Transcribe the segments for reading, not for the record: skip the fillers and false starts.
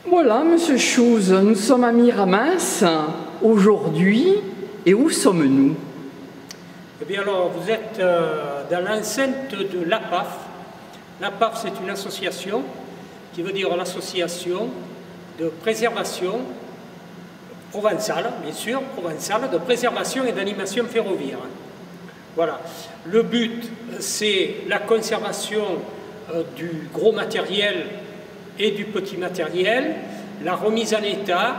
Voilà, Monsieur Chose, nous sommes à Miramas aujourd'hui. Et où sommes-nous? Eh bien alors, vous êtes dans l'enceinte de l'APAF. L'APAF, c'est une association qui veut dire l'association de préservation provençale, bien sûr, provençale, de préservation et d'animation ferroviaire. Voilà. Le but, c'est la conservation du gros matériel et du petit matériel, la remise en état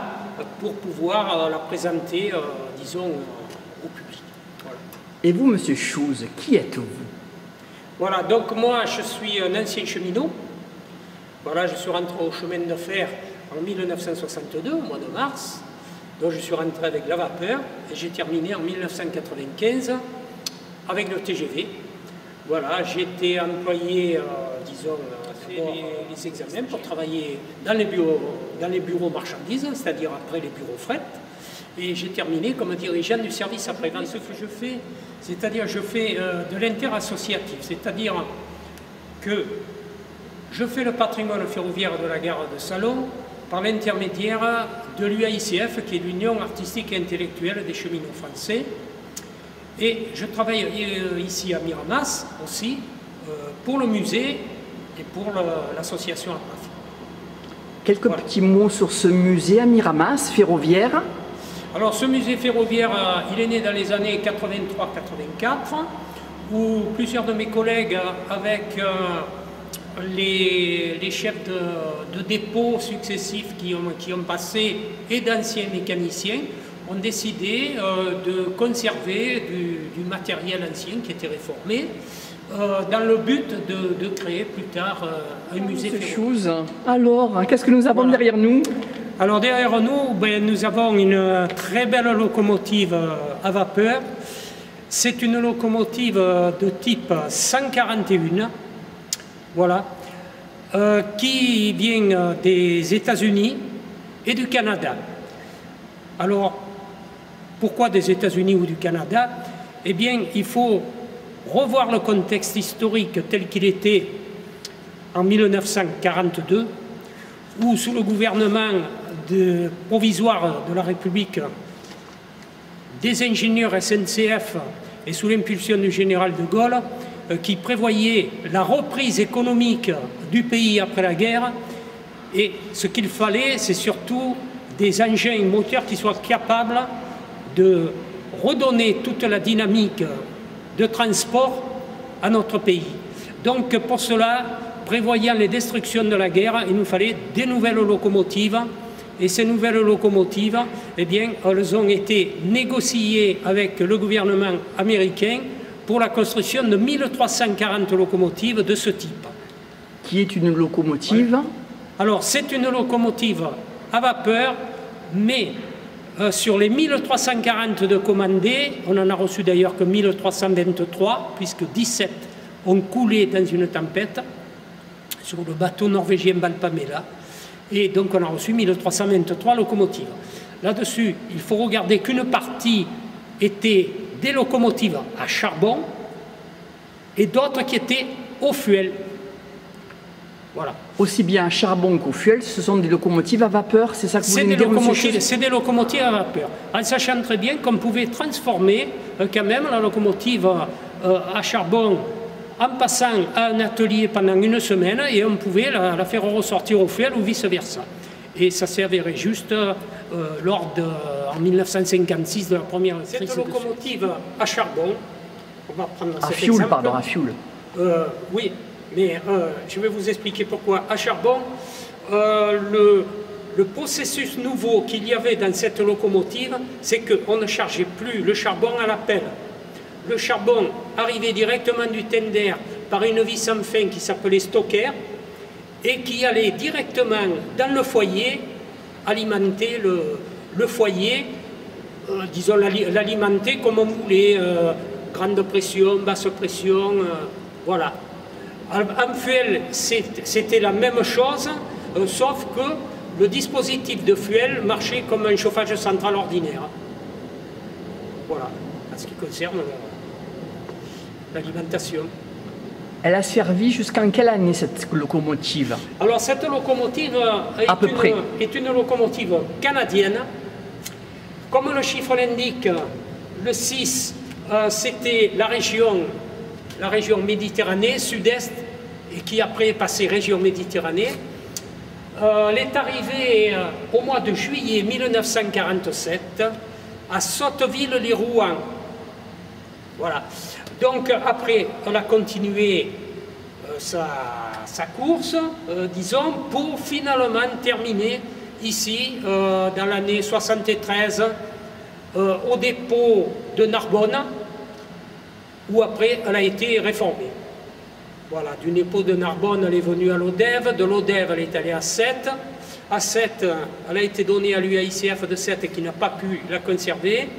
pour pouvoir la présenter, disons, au public. Voilà. Et vous, Monsieur Chose, qui êtes-vous? Voilà, donc moi, je suis un ancien cheminot. Voilà, je suis rentré au chemin de fer en 1962, au mois de mars. Donc je suis rentré avec la vapeur et j'ai terminé en 1995 avec le TGV. Voilà, j'ai été employé, disons, fait les examens pour travailler dans les bureaux marchandises, c'est-à-dire après les bureaux fret. Et j'ai terminé comme dirigeant du service après-vente. Ce que je fais, c'est-à-dire je fais de l'interassociatif, c'est-à-dire que je fais le patrimoine ferroviaire de la gare de Salon par l'intermédiaire de l'UAICF, qui est l'Union artistique et intellectuelle des cheminots français. Et je travaille ici à Miramas aussi pour le musée et pour l'association APAF. Quelques petits mots sur ce musée à Miramas, ferroviaire. Alors ce musée ferroviaire, il est né dans les années 83-84, où plusieurs de mes collègues avec les chefs de dépôt successifs qui ont passé et d'anciens mécaniciens ont décidé de conserver du matériel ancien qui était réformé dans le but de créer plus tard un musée ferroviaire. Alors, qu'est-ce que nous avons derrière nous? Alors derrière nous, nous avons une très belle locomotive à vapeur. C'est une locomotive de type 141, voilà, qui vient des États-Unis et du Canada. Alors, pourquoi des États-Unis ou du Canada? Eh bien, il faut revoir le contexte historique tel qu'il était en 1942, où sous le gouvernement provisoire de la République, des ingénieurs SNCF et sous l'impulsion du général de Gaulle, qui prévoyaient la reprise économique du pays après la guerre. Et ce qu'il fallait, c'est surtout des engins moteurs qui soient capables de redonner toute la dynamique de transport à notre pays. Donc pour cela, prévoyant les destructions de la guerre, il nous fallait des nouvelles locomotives. Et ces nouvelles locomotives, eh bien, elles ont été négociées avec le gouvernement américain pour la construction de 1340 locomotives de ce type. Qui est une locomotive? Alors, c'est une locomotive à vapeur, mais sur les 1340 de commandés, on en a reçu d'ailleurs que 1323, puisque 17 ont coulé dans une tempête sur le bateau norvégien Valpamela. Et donc on a reçu 1323 locomotives. Là-dessus, il faut regarder qu'une partie était des locomotives à charbon et d'autres qui étaient au fuel. Voilà. Aussi bien à charbon qu'au fuel, ce sont des locomotives à vapeur, c'est ça que vous voulez dire, Monsieur Chose? C'est des locomotives à vapeur, en sachant très bien qu'on pouvait transformer quand même la locomotive à charbon en passant à un atelier pendant une semaine et on pouvait la faire ressortir au fuel ou vice-versa. Et ça s'est avéré juste en 1956 de la première crise. Cette locomotive à charbon, on va prendre cet exemple. Pardon, à fioul. Oui, mais je vais vous expliquer pourquoi. À charbon, le processus nouveau qu'il y avait dans cette locomotive, c'est qu'on ne chargeait plus le charbon à la pelle. Le charbon arrivait directement du tender par une vis sans fin qui s'appelait stocker et qui allait directement dans le foyer alimenter le foyer, disons l'alimenter comme on voulait, grande pression, basse pression, voilà. En fuel, c'était la même chose, sauf que le dispositif de fuel marchait comme un chauffage central ordinaire. Voilà, en ce qui concerne l'alimentation. Elle a servi jusqu'en quelle année cette locomotive? Alors cette locomotive est une locomotive canadienne. Comme le chiffre l'indique, le 6, c'était la région Méditerranée, sud-est, et qui après est passée région Méditerranée. Elle est arrivée au mois de juillet 1947 à Sotteville-les-Rouen. Voilà. Donc après, elle a continué sa course, disons, pour finalement terminer ici, dans l'année 73, au dépôt de Narbonne, où après elle a été réformée. Voilà, du dépôt de Narbonne, elle est venue à l'Odève, de l'Odève, elle est allée à Sète. À Sète, elle a été donnée à l'UAICF de Sète qui n'a pas pu la conserver.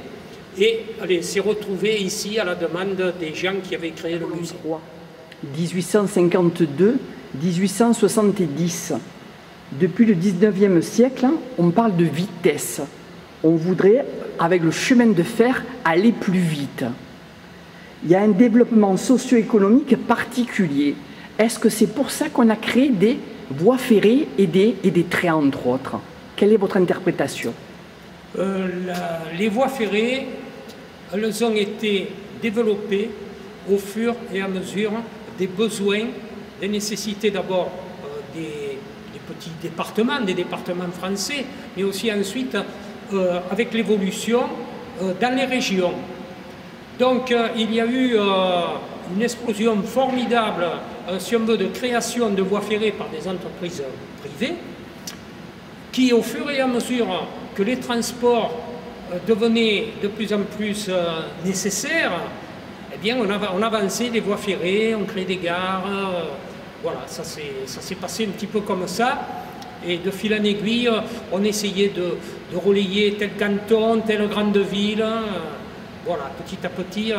Et elle s'est retrouvée ici à la demande des gens qui avaient créé le musée. 1852-1870. Depuis le 19e siècle, on parle de vitesse. On voudrait, avec le chemin de fer, aller plus vite. Il y a un développement socio-économique particulier. Est-ce que c'est pour ça qu'on a créé des voies ferrées et des trains, entre autres? Quelle est votre interprétation? Les voies ferrées, elles ont été développées au fur et à mesure des besoins, des nécessités d'abord des petits départements, des départements français, mais aussi ensuite avec l'évolution dans les régions. Donc il y a eu une explosion formidable, si on veut, de création de voies ferrées par des entreprises privées, qui au fur et à mesure que les transports devenaient de plus en plus nécessaires, eh bien on avançait les voies ferrées, on créait des gares, voilà, ça s'est passé un petit peu comme ça. Et de fil en aiguille, on essayait de relayer tel canton, telle grande ville. Voilà, petit à petit,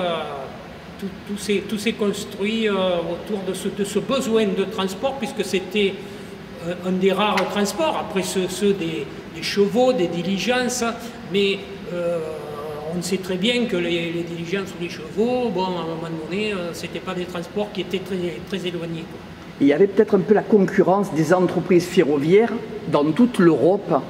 tout s'est construit autour de ce besoin de transport, puisque c'était un des rares transports, après ceux des chevaux, des diligences, mais on sait très bien que les diligences ou les chevaux, bon, à un moment donné, ce n'étaient pas des transports qui étaient très éloignés, quoi. Il y avait peut-être un peu la concurrence des entreprises ferroviaires dans toute l'Europe.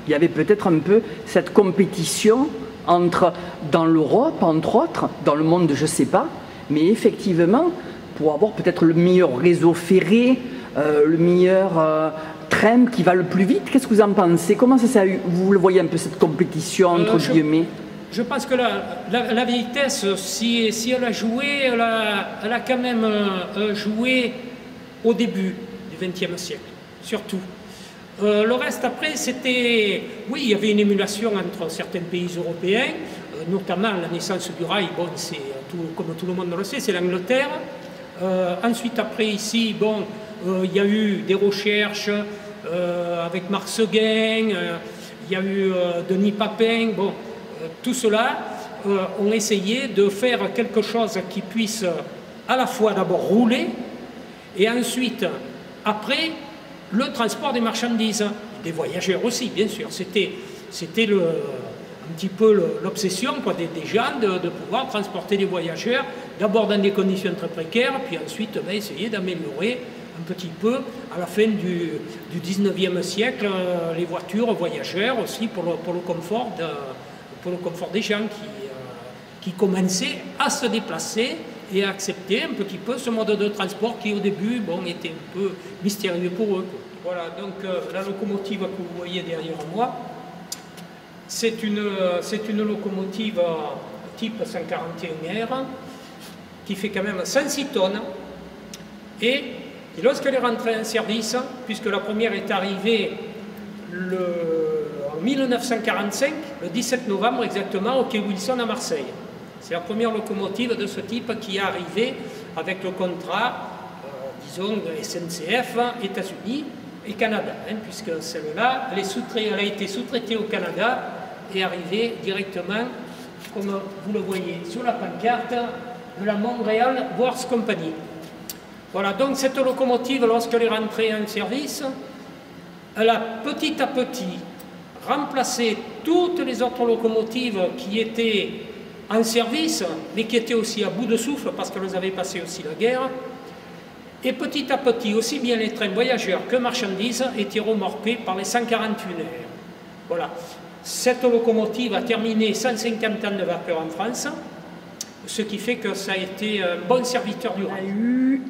Il y avait peut-être un peu cette compétition dans l'Europe, entre autres, dans le monde, je ne sais pas, mais effectivement, pour avoir peut-être le meilleur réseau ferré, le meilleur train qui va le plus vite, qu'est-ce que vous en pensez? Comment vous le voyez un peu, cette compétition, entre guillemets? Je pense que la vitesse, si elle a joué, elle a quand même joué au début du XXe siècle, surtout. Le reste après, c'était... Oui, il y avait une émulation entre certains pays européens, notamment la naissance du rail, bon, c'est comme tout le monde le sait, c'est l'Angleterre. Ensuite, après, ici, bon, il y a eu des recherches avec Marc Seguin, il y a eu Denis Papin, bon, tout cela ont essayé de faire quelque chose qui puisse à la fois d'abord rouler, et ensuite, après, le transport des marchandises, des voyageurs aussi, bien sûr. C'était un petit peu l'obsession des gens de pouvoir transporter les voyageurs, d'abord dans des conditions très précaires, puis ensuite essayer d'améliorer un petit peu, à la fin du 19e siècle, les voitures voyageurs aussi pour le confort des gens qui commençaient à se déplacer et à accepter un petit peu ce mode de transport qui au début était un peu mystérieux pour eux. Voilà, donc la locomotive que vous voyez derrière moi, c'est une locomotive type 141R qui fait quand même 106 tonnes et lorsqu'elle est rentrée en service, puisque la première est arrivée en 1945, le 17 novembre exactement, au quai Wilson à Marseille. C'est la première locomotive de ce type qui est arrivée avec le contrat, disons, de SNCF, États-Unis et Canada, puisque celle-là, elle a été sous-traitée au Canada et arrivée directement, comme vous le voyez sur la pancarte, de la Montreal Works Company. Voilà, donc cette locomotive, lorsqu'elle est rentrée en service, elle a petit à petit remplacé toutes les autres locomotives qui étaient en service, mais qui étaient aussi à bout de souffle parce qu'elles avaient passé aussi la guerre. Et petit à petit, aussi bien les trains voyageurs que marchandises étaient remorqués par les 141 heures. Voilà. Cette locomotive a terminé 150 ans de vapeur en France, ce qui fait que ça a été un bon serviteur du rail. Il y a eu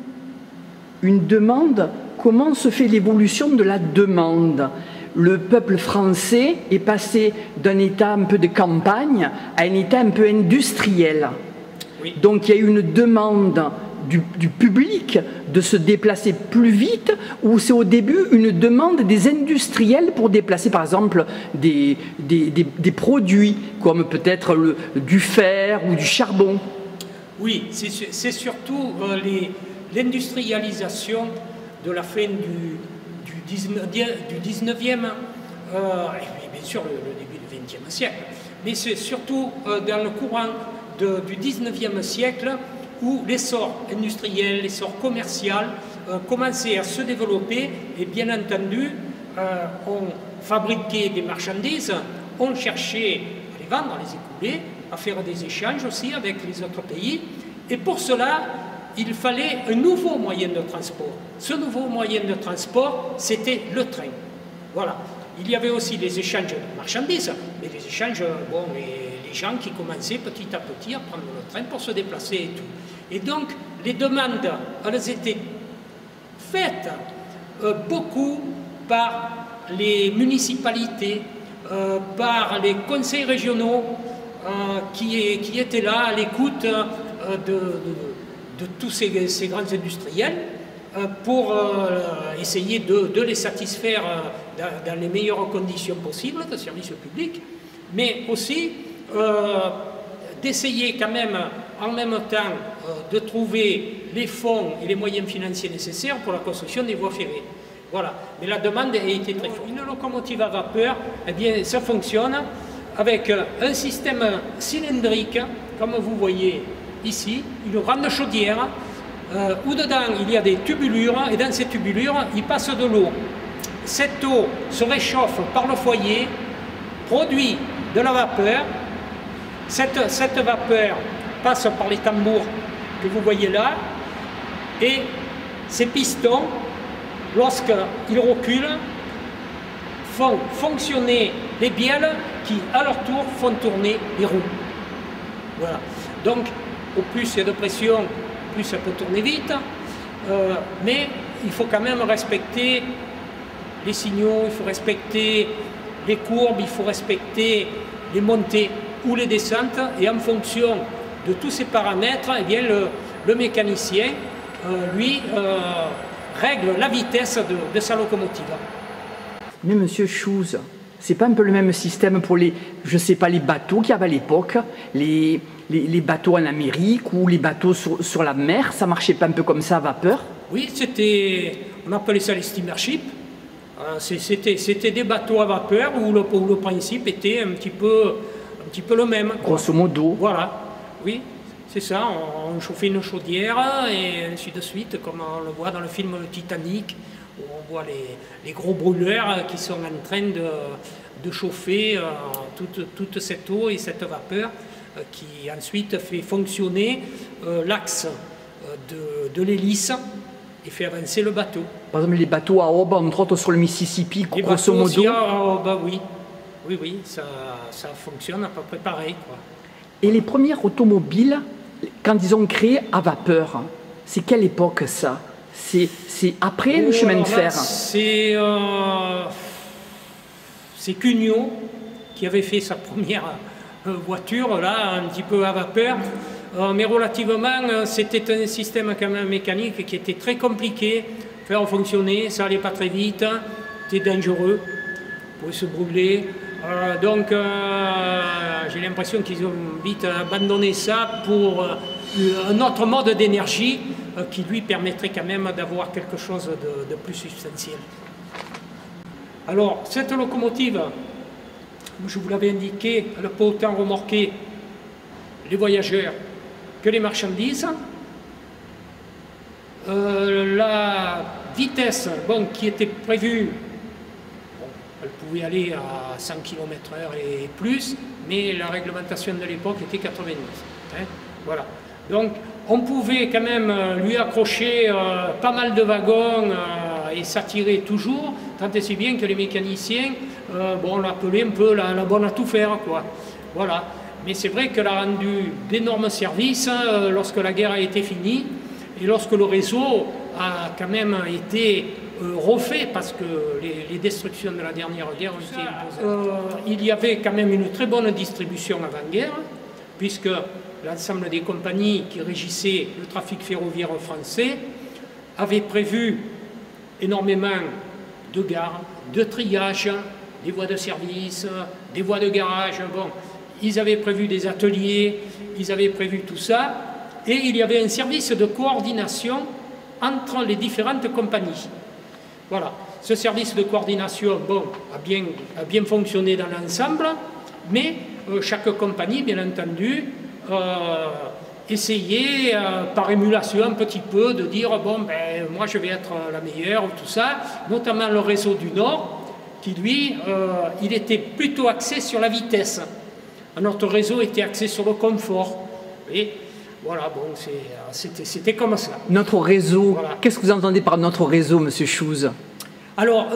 une demande. Comment se fait l'évolution de la demande? Le peuple français est passé d'un état un peu de campagne à un état un peu industriel. Oui. Donc il y a eu une demande du public de se déplacer plus vite, ou c'est au début une demande des industriels pour déplacer par exemple des produits comme peut-être du fer ou du charbon? Oui, c'est surtout l'industrialisation de la fin du 19e et bien sûr le début du 20e siècle. Mais c'est surtout dans le courant du 19e siècle où l'essor industriel, l'essor commercial commençait à se développer et bien entendu on fabriquait des marchandises, on cherchait à les vendre, à les écouler, à faire des échanges aussi avec les autres pays et pour cela il fallait un nouveau moyen de transport. Ce nouveau moyen de transport c'était le train. Voilà. Il y avait aussi les échanges de marchandises, mais les échanges, bon, les gens qui commençaient petit à petit à prendre le train pour se déplacer et tout. Et donc, les demandes, elles étaient faites beaucoup par les municipalités, par les conseils régionaux qui étaient là à l'écoute de tous ces grands industriels pour essayer de les satisfaire dans les meilleures conditions possibles de service public, mais aussi d'essayer quand même en même temps de trouver les fonds et les moyens financiers nécessaires pour la construction des voies ferrées. Voilà. Mais la demande a été très forte. Une locomotive à vapeur, eh bien, ça fonctionne avec un système cylindrique, comme vous voyez ici, une grande chaudière, où dedans il y a des tubulures, et dans ces tubulures, il passe de l'eau. Cette eau se réchauffe par le foyer, produit de la vapeur. Cette vapeur passe par les tambours que vous voyez là, et ces pistons, lorsqu'ils reculent, font fonctionner les bielles qui, à leur tour, font tourner les roues. Voilà. Donc, au plus il y a de pression, plus ça peut tourner vite, mais il faut quand même respecter les signaux, il faut respecter les courbes, il faut respecter les montées ou les descentes, et en fonction de tous ces paramètres, eh bien, le mécanicien, lui, règle la vitesse de sa locomotive. Mais monsieur Chouz, c'est pas un peu le même système pour les, je sais pas, les bateaux qu'il y avait à l'époque, les bateaux en Amérique ou les bateaux sur la mer, ça marchait pas un peu comme ça à vapeur? Oui, on appelait ça les steamerships. C'était des bateaux à vapeur où le principe était un petit peu le même. Grosso modo. Voilà, oui, c'est ça, on chauffait une chaudière et ainsi de suite, comme on le voit dans le film Titanic, où on voit les gros brûleurs qui sont en train de chauffer toute cette eau et cette vapeur qui ensuite fait fonctionner l'axe de l'hélice et fait avancer le bateau. Par exemple, les bateaux à aube, entre autres sur le Mississippi, grosso modo. Aussi à aube, oui. Oui, ça fonctionne à peu près pareil, quoi. Et les premières automobiles, quand ils ont créé à vapeur, c'est quelle époque ça? C'est après le chemin de fer? C'est Cugnot qui avait fait sa première voiture, là, un petit peu à vapeur. Mais relativement, c'était un système quand même mécanique qui était très compliqué à faire fonctionner, ça allait pas très vite, c'était dangereux, on pouvait se brûler. Donc j'ai l'impression qu'ils ont vite abandonné ça pour un autre mode d'énergie qui lui permettrait quand même d'avoir quelque chose de plus substantiel. Alors cette locomotive, je vous l'avais indiqué, elle peut autant remorquer les voyageurs que les marchandises. La vitesse qui était prévue, elle pouvait aller à 100 km/h et plus, mais la réglementation de l'époque était 90. Hein, voilà. Donc on pouvait quand même lui accrocher pas mal de wagons et s'attirer toujours, tant et si bien que les mécaniciens, bon, on l'appelait un peu la bonne à tout faire, quoi. Voilà. Mais c'est vrai qu'elle a rendu d'énormes services lorsque la guerre a été finie et lorsque le réseau a quand même été refait parce que les destructions de la dernière guerre ont été imposées. Il y avait quand même une très bonne distribution avant-guerre, puisque l'ensemble des compagnies qui régissaient le trafic ferroviaire français avaient prévu énormément de gares, de triage, des voies de service, des voies de garage. Bon, ils avaient prévu des ateliers, ils avaient prévu tout ça, et il y avait un service de coordination entre les différentes compagnies. Voilà, ce service de coordination, bon, a bien fonctionné dans l'ensemble, mais chaque compagnie, bien entendu, essayait par émulation un petit peu de dire bon ben moi je vais être la meilleure ou tout ça, notamment le réseau du Nord qui lui il était plutôt axé sur la vitesse. Notre réseau était axé sur le confort. Et voilà, bon, c'était comme ça. Notre réseau, voilà. Qu'est-ce que vous entendez par notre réseau, Monsieur Chooz? Alors,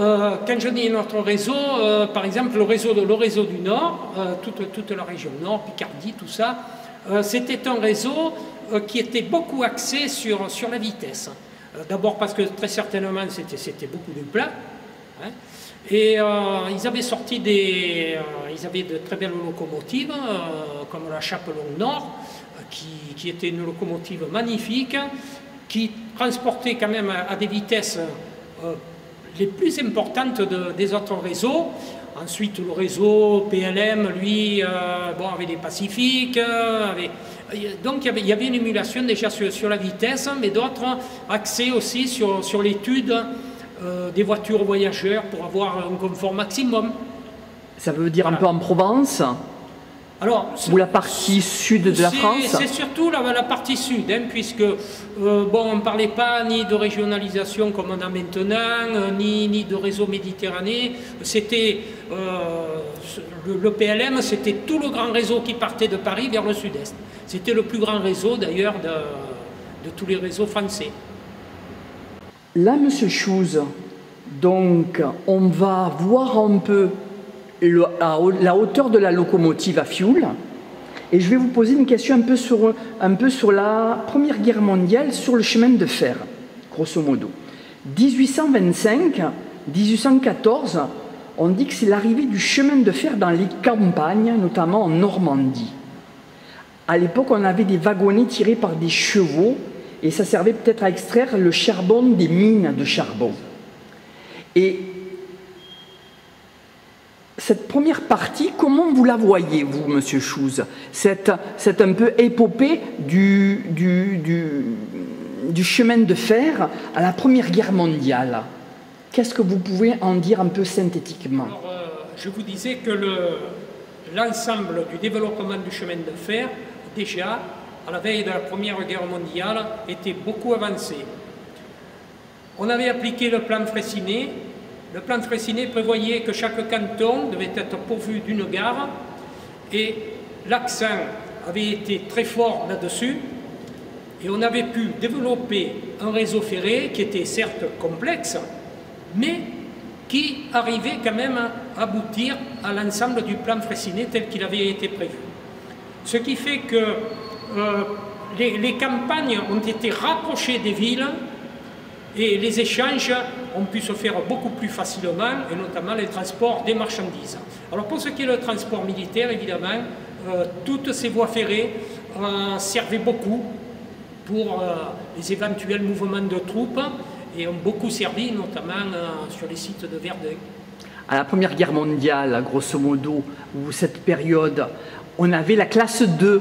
quand je dis notre réseau, par exemple le réseau du Nord, toute la région Nord, Picardie, tout ça, c'était un réseau qui était beaucoup axé sur la vitesse. D'abord parce que très certainement c'était beaucoup de plats. Hein, et ils avaient sorti ils avaient de très belles locomotives, comme la Chapelon Nord, qui était une locomotive magnifique, qui transportait quand même à des vitesses les plus importantes des autres réseaux. Ensuite, le réseau PLM, lui, bon, avait des Pacifiques. Donc, il y avait une émulation déjà sur la vitesse, mais d'autres axés aussi sur l'étude des voitures voyageurs pour avoir un confort maximum. Ça veut dire voilà. Un peu en Provence? Alors, ou la partie sud de la France? C'est surtout la partie sud, hein, puisque bon, on ne parlait pas ni de régionalisation comme on a maintenant, ni de réseau méditerranéen. C'était le PLM, c'était tout le grand réseau qui partait de Paris vers le sud-est. C'était le plus grand réseau d'ailleurs de tous les réseaux français. Là, Monsieur Chooz, donc on va voir un peu la hauteur de la locomotive à fioul, et je vais vous poser une question un peu sur la Première Guerre mondiale, sur le chemin de fer, grosso modo. 1825-1814, on dit que c'est l'arrivée du chemin de fer dans les campagnes, notamment en Normandie. À l'époque, on avait des wagonnets tirés par des chevaux, et ça servait peut-être à extraire le charbon des mines de charbon. Et cette première partie, comment vous la voyez, vous, Monsieur Chooz? C'est un peu épopée du chemin de fer à la Première Guerre mondiale. Qu'est-ce que vous pouvez en dire un peu synthétiquement? Alors, je vous disais que l'ensemble du développement du chemin de fer, déjà, à la veille de la Première Guerre mondiale, était beaucoup avancé. On avait appliqué le plan Freycinet. Le plan Freycinet prévoyait que chaque canton devait être pourvu d'une gare, et l'accent avait été très fort là-dessus, et on avait pu développer un réseau ferré qui était certes complexe, mais qui arrivait quand même à aboutir à l'ensemble du plan Freycinet tel qu'il avait été prévu. Ce qui fait que les campagnes ont été rapprochées des villes, et les échanges ont pu se faire beaucoup plus facilement, et notamment les transports des marchandises. Alors pour ce qui est le transport militaire, évidemment, toutes ces voies ferrées servaient beaucoup pour les éventuels mouvements de troupes, et ont beaucoup servi, notamment sur les sites de Verdun. À la Première Guerre mondiale, grosso modo, ou cette période, on avait la classe 2.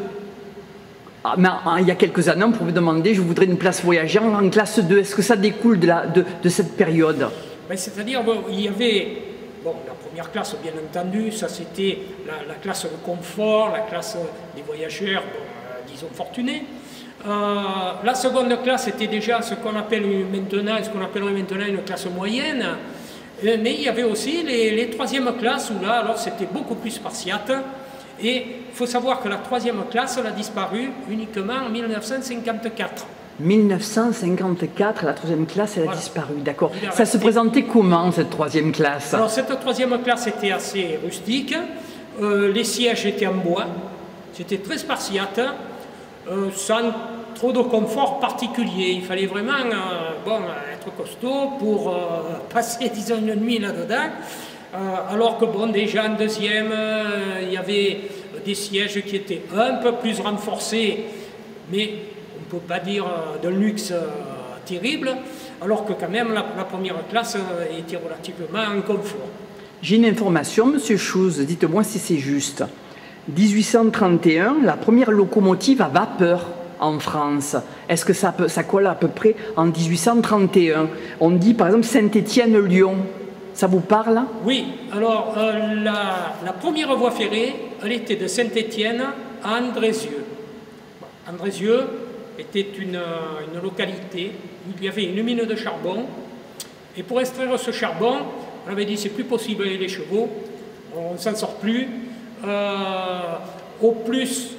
Mais il y a quelques années, on pouvait demander, je voudrais une place voyageur en classe 2. Est-ce que ça découle de cette période? C'est-à-dire, bon, il y avait la première classe, bien entendu, ça c'était la classe de confort, la classe des voyageurs, disons, fortunés. La seconde classe était déjà ce qu'on appellerait maintenant une classe moyenne. Mais il y avait aussi les troisièmes classes où là, alors c'était beaucoup plus spartiate. Et faut savoir que la troisième classe, elle a disparu uniquement en 1954. 1954, la troisième classe, elle a Voilà. disparu, d'accord. Ça se présentait comment, cette troisième classe? Alors, cette troisième classe était assez rustique. Les sièges étaient en bois. C'était très spartiate, sans trop de confort particulier. Il fallait vraiment être costaud pour passer, disons, une nuit là-dedans. Alors que, bon, déjà en deuxième, il y avait des sièges qui étaient un peu plus renforcés, mais on ne peut pas dire d'un luxe terrible, alors que quand même la première classe était relativement en confort. J'ai une information, Monsieur Chouze, dites-moi si c'est juste. 1831, la première locomotive à vapeur en France. Est-ce que ça colle à peu près en 1831? On dit par exemple Saint-Étienne-Lyon. Ça vous parle? Oui, alors la première voie ferrée, elle était de Saint-Étienne à Andrézieux. Andrézieux était une localité où il y avait une mine de charbon. Et pour extraire ce charbon, on avait dit c'est plus possible avec les chevaux, on ne s'en sort plus. Au plus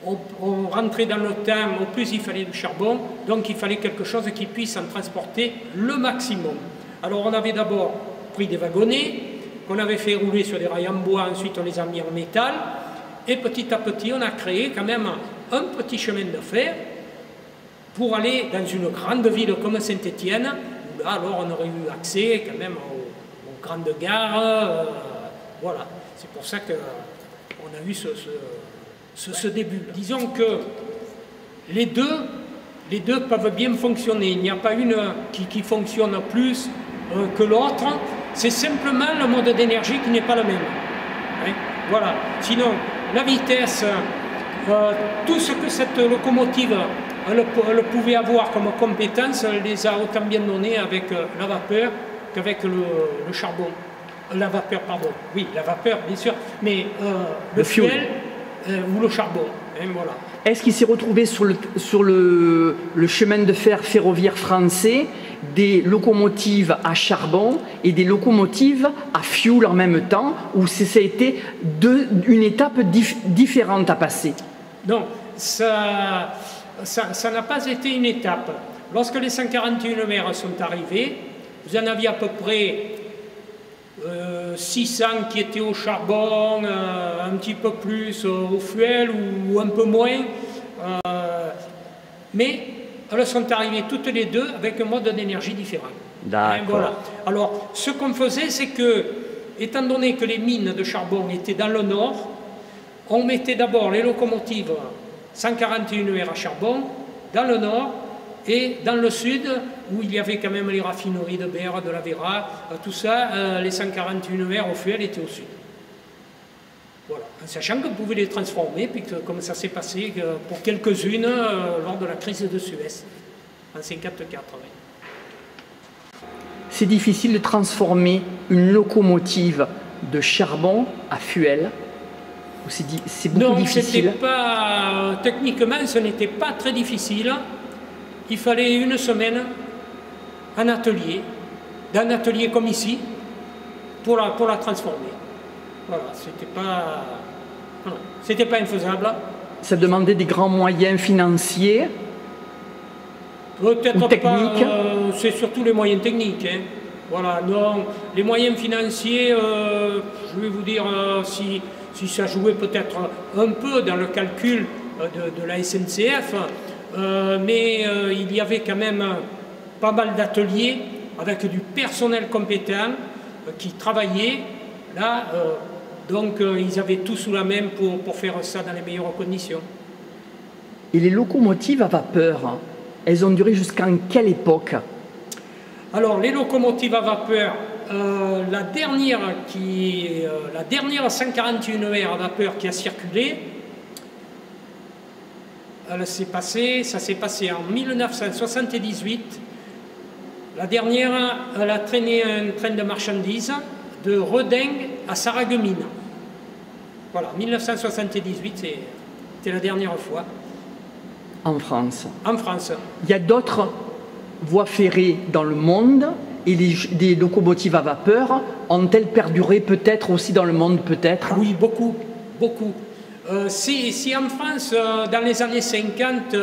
on rentrait dans le temps, au plus il fallait du charbon, donc il fallait quelque chose qui puisse en transporter le maximum. Alors on avait d'abord pris des wagonnets, qu'on avait fait rouler sur des rails en bois, ensuite on les a mis en métal, et petit à petit on a créé quand même un petit chemin de fer pour aller dans une grande ville comme Saint-Étienne, où là alors on aurait eu accès quand même aux grandes gares, voilà. C'est pour ça qu'on a eu ce début. Disons que les deux peuvent bien fonctionner. Il n'y a pas une qui fonctionne plus que l'autre. C'est simplement le mode d'énergie qui n'est pas le même. Hein? Voilà. Sinon, la vitesse, tout ce que cette locomotive elle pouvait avoir comme compétence, elle les a autant bien donné avec la vapeur qu'avec le charbon. La vapeur, pardon. Oui, la vapeur, bien sûr. Mais le fuel ou le charbon. Hein, voilà. Est-ce qu'il s'est retrouvé sur le chemin de fer ferroviaire français des locomotives à charbon et des locomotives à fioul en même temps, ou ça a été une étape différente à passer? Non, ça n'a pas été une étape. Lorsque les 141 mers sont arrivés, vous en aviez à peu près 600 qui étaient au charbon, un petit peu plus au fuel ou un peu moins. Mais elles sont arrivées toutes les deux avec un mode d'énergie différent. D'accord. Voilà. Alors, ce qu'on faisait, c'est que, étant donné que les mines de charbon étaient dans le nord, on mettait d'abord les locomotives 141 à charbon dans le nord, et dans le sud, où il y avait quand même les raffineries de Berre, de la Vera, tout ça, les 141 au fuel étaient au sud. Voilà. En sachant qu'on pouvait les transformer, puis que, comme ça s'est passé pour quelques-unes lors de la crise de Suez, en 1954. Oui. C'est difficile de transformer une locomotive de charbon à fuel? C'est beaucoup difficile? Non, techniquement, ce n'était pas très difficile. Il fallait une semaine en atelier, d'un atelier comme ici, pour la transformer. Voilà, c'était pas infaisable. Ça demandait des grands moyens financiers? Peut-être pas, c'est surtout les moyens techniques. Hein. Voilà, non, les moyens financiers, je vais vous dire, si ça jouait peut-être un peu dans le calcul de la SNCF, mais il y avait quand même pas mal d'ateliers avec du personnel compétent qui travaillait là, donc ils avaient tout sous la main pour faire ça dans les meilleures conditions. Et les locomotives à vapeur, elles ont duré jusqu'en quelle époque? Alors les locomotives à vapeur, la dernière 141 à vapeur qui a circulé, ça s'est passé en 1978. La dernière, elle a traîné un train de marchandises de Reding à Sarreguemines. Voilà, 1978, c'était la dernière fois. En France? En France. Il y a d'autres voies ferrées dans le monde, et des locomotives à vapeur ont-elles perduré peut-être aussi dans le monde, peut-être? Oui, beaucoup, beaucoup. Si en France, dans les années 50,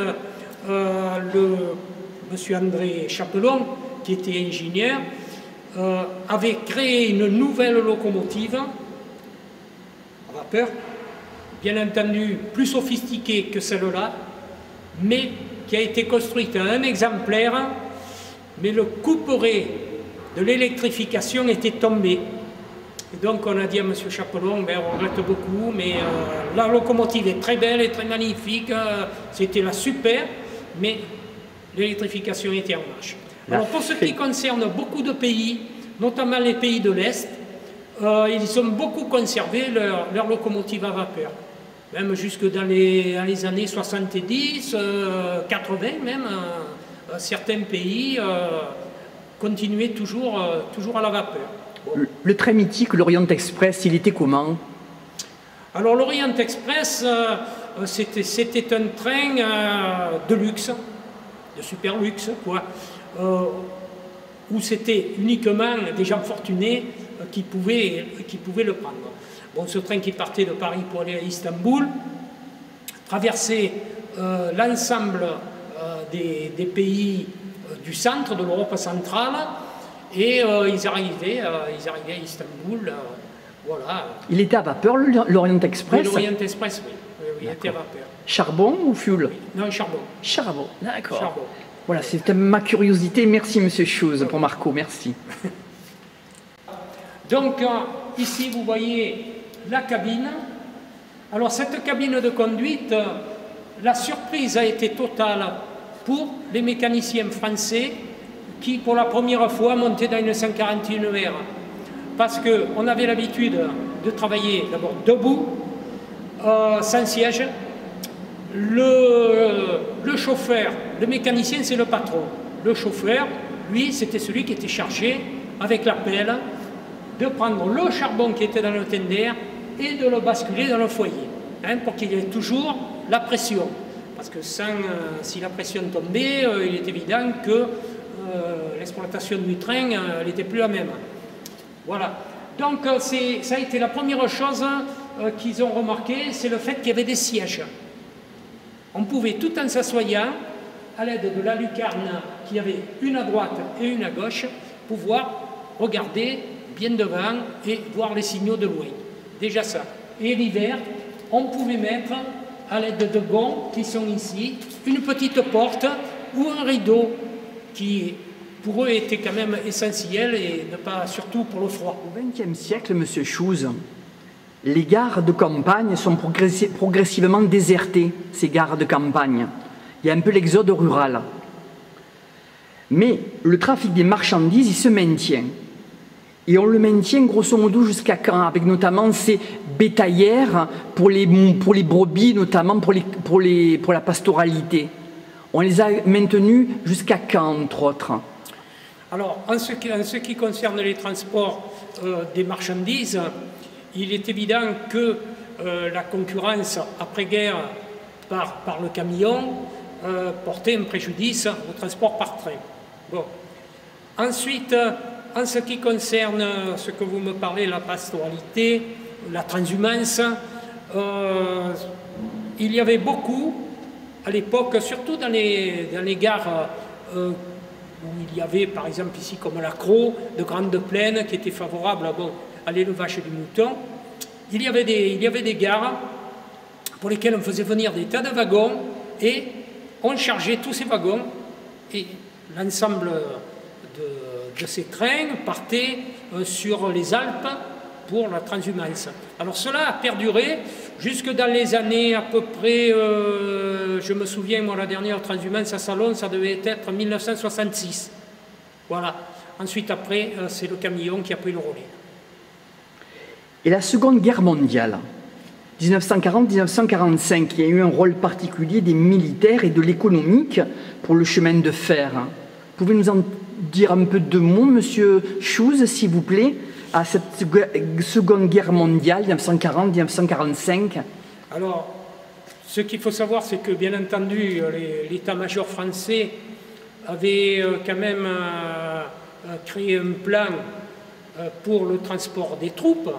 monsieur André Chapelon, qui était ingénieur, avait créé une nouvelle locomotive à vapeur, bien entendu plus sophistiquée que celle-là, mais qui a été construite à un exemplaire, mais le couperet de l'électrification était tombé. Et donc on a dit à M. Chapelon, ben, on regrette beaucoup, mais la locomotive est très belle et très magnifique, c'était la super, mais l'électrification était en marche. Alors pour ce qui concerne beaucoup de pays, notamment les pays de l'Est, ils ont beaucoup conservé leur locomotive à vapeur. Même jusque dans les années 70, 80 même, certains pays continuaient toujours à la vapeur. Bon. Le train mythique, l'Orient Express, il était comment? Alors l'Orient Express, c'était un train de luxe, de super luxe, quoi, où c'était uniquement des gens fortunés qui pouvaient le prendre. Bon, ce train qui partait de Paris pour aller à Istanbul traversait l'ensemble des pays du centre, de l'Europe centrale, et ils arrivaient à Istanbul. Voilà. Il était à vapeur, l'Orient Express? Oui, l'Orient Express, oui. Il était à vapeur. Charbon ou fioul? Oui. Non, charbon. Charbon, d'accord. Charbon. Voilà, c'était ma curiosité. Merci, Monsieur Chose, pour Marco, merci. Donc, ici, vous voyez la cabine. Alors, cette cabine de conduite, la surprise a été totale pour les mécaniciens français qui, pour la première fois, montaient dans une 141R. Parce qu'on avait l'habitude de travailler d'abord debout, sans siège. Le chauffeur, le mécanicien, c'est le patron. Le chauffeur, lui, c'était celui qui était chargé, avec la pelle, de prendre le charbon qui était dans le tender et de le basculer dans le foyer, hein, pour qu'il y ait toujours la pression. Parce que si la pression tombait, il est évident que l'exploitation du train n'était plus la même. Voilà. Donc ça a été la première chose qu'ils ont remarqué, c'est le fait qu'il y avait des sièges. On pouvait, tout en s'assoyant, à l'aide de la lucarne qui avait une à droite et une à gauche, pouvoir regarder bien devant et voir les signaux de loin. Déjà ça. Et l'hiver, on pouvait mettre, à l'aide de gonds qui sont ici, une petite porte ou un rideau qui, pour eux, était quand même essentiel et ne pas, surtout pour le froid. Au XXe siècle, Monsieur Chose, les gares de campagne sont progressivement désertées, ces gares de campagne. Il y a un peu l'exode rural. Mais le trafic des marchandises, il se maintient. Et on le maintient grosso modo jusqu'à quand? Avec notamment ces bétaillères pour les brebis, notamment pour la pastoralité. On les a maintenues jusqu'à quand, entre autres? Alors, en ce qui concerne les transports des marchandises, il est évident que la concurrence après-guerre par le camion portait un préjudice au transport par train. Bon. Ensuite, en ce qui concerne ce que vous me parlez, la pastoralité, la transhumance, il y avait beaucoup, à l'époque, surtout dans les gares où il y avait, par exemple ici comme la Crau, de grandes plaines qui étaient favorables à l'élevage du mouton, il y avait des gares pour lesquelles on faisait venir des tas de wagons et on chargeait tous ces wagons et l'ensemble de ces trains partait sur les Alpes pour la transhumance. Alors cela a perduré jusque dans les années à peu près, je me souviens, moi la dernière transhumance à Salon, ça devait être 1966. Voilà. Ensuite après, c'est le camion qui a pris le relais. Et la Seconde Guerre mondiale, 1940-1945, il y a eu un rôle particulier des militaires et de l'économique pour le chemin de fer. Pouvez-vous nous en dire un peu de mots, Monsieur Chose, s'il vous plaît, à cette Seconde Guerre mondiale, 1940-1945? Alors, ce qu'il faut savoir, c'est que, bien entendu, l'état-major français avait quand même créé un plan pour le transport des troupes,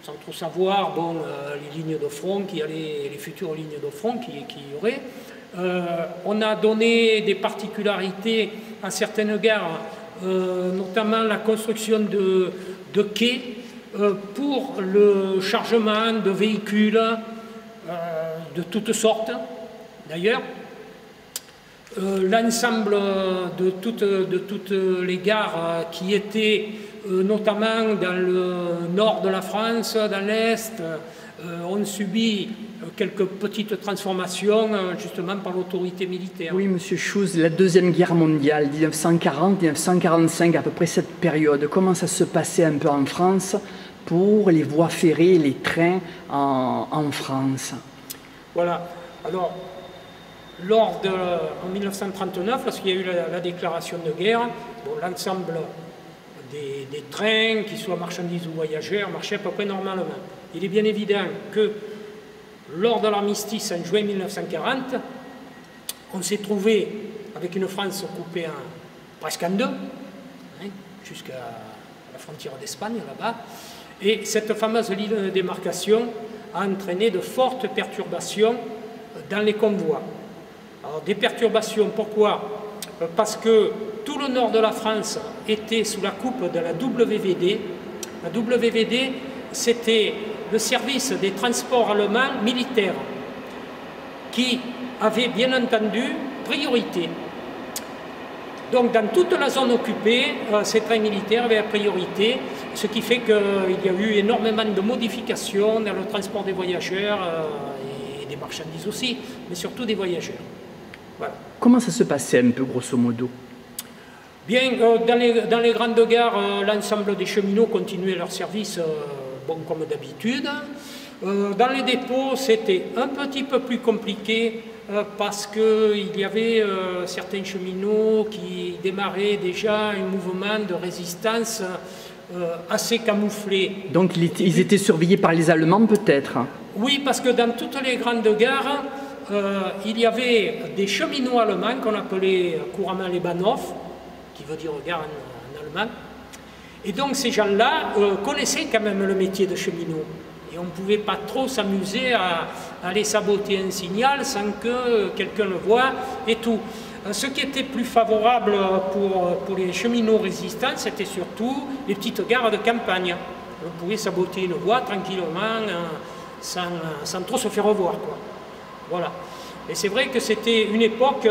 sans trop savoir bon, les lignes de front les futures lignes de front qu'il y aurait. On a donné des particularités à certaines gares, notamment la construction de quais pour le chargement de véhicules de toutes sortes, d'ailleurs. L'ensemble de toutes les gares qui étaient notamment dans le nord de la France, dans l'Est, ont subi quelques petites transformations justement par l'autorité militaire. Oui, Monsieur Chooz, la Deuxième Guerre mondiale, 1940-1945, à peu près cette période, comment ça se passait un peu en France pour les voies ferrées, les trains en France? Voilà. Alors, en 1939, lorsqu'il y a eu la déclaration de guerre, bon, l'ensemble des trains, qu'ils soient marchandises ou voyageurs, marchaient à peu près normalement. Il est bien évident que lors de l'armistice en juin 1940, on s'est trouvé avec une France coupée presque en deux, hein, jusqu'à la frontière d'Espagne, là-bas, et cette fameuse ligne de démarcation a entraîné de fortes perturbations dans les convois. Alors, des perturbations, pourquoi? Parce que tout le nord de la France était sous la coupe de la WVD. La WVD, c'était le service des transports allemands militaires qui avait bien entendu priorité. Donc dans toute la zone occupée, ces trains militaires avaient la priorité, ce qui fait qu'il y a eu énormément de modifications dans le transport des voyageurs et des marchandises aussi, mais surtout des voyageurs. Voilà. Comment ça se passait un peu, grosso modo? Bien, dans les grandes gares, l'ensemble des cheminots continuaient leur service bon, comme d'habitude. Dans les dépôts, c'était un petit peu plus compliqué parce qu'il y avait certains cheminots qui démarraient déjà un mouvement de résistance assez camouflé. Donc ils étaient surveillés par les Allemands peut-être? Oui, parce que dans toutes les grandes gares, il y avait des cheminots allemands qu'on appelait couramment les Bahnhof, qui veut dire gare en allemand. Et donc ces gens-là connaissaient quand même le métier de cheminot. Et on ne pouvait pas trop s'amuser à aller saboter un signal sans que quelqu'un le voie et tout. Ce qui était plus favorable pour les cheminots résistants, c'était surtout les petites gares de campagne. On pouvait saboter une voie tranquillement, sans trop se faire revoir, quoi. Voilà. Et c'est vrai que c'était une époque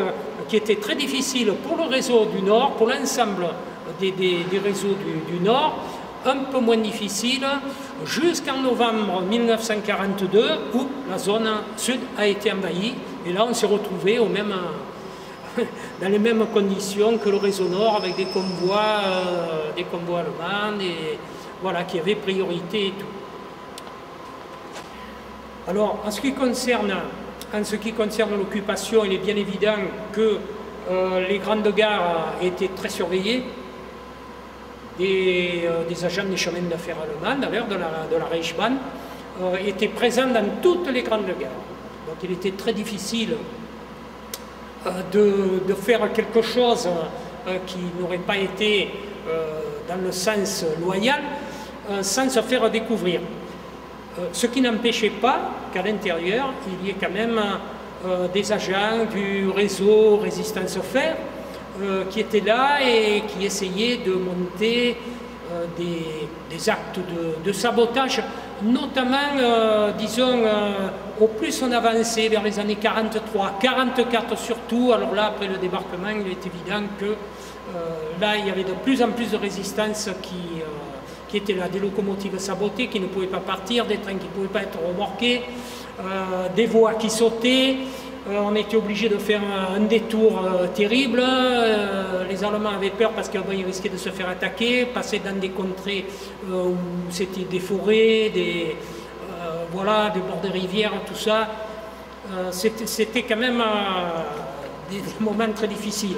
qui était très difficile pour le réseau du Nord, pour l'ensemble des réseaux du Nord, un peu moins difficile jusqu'en novembre 1942 où la zone sud a été envahie. Et là, on s'est retrouvé dans les mêmes conditions que le réseau Nord avec des convois allemands et, voilà, qui avaient priorité et tout. Alors, en ce qui concerne l'occupation, il est bien évident que les grandes gares étaient très surveillées. Des agents des chemins de fer allemands, d'ailleurs de la Reichsbahn, étaient présents dans toutes les grandes gares. Donc il était très difficile de faire quelque chose qui n'aurait pas été dans le sens loyal sans se faire découvrir. Ce qui n'empêchait pas qu'à l'intérieur, il y ait quand même des agents du réseau Résistance Fer qui étaient là et qui essayaient de monter des actes de sabotage, notamment, disons, au plus on avançait vers les années 43, 44 surtout. Alors là, après le débarquement, il est évident que là, il y avait de plus en plus de résistance qui étaient là, des locomotives sabotées qui ne pouvaient pas partir, des trains qui ne pouvaient pas être remorqués, des voies qui sautaient. On était obligé de faire un détour terrible. Les Allemands avaient peur parce qu'ils risquaient de se faire attaquer, passer dans des contrées où c'était des forêts, voilà, des bords de rivières, tout ça. C'était quand même des moments très difficiles.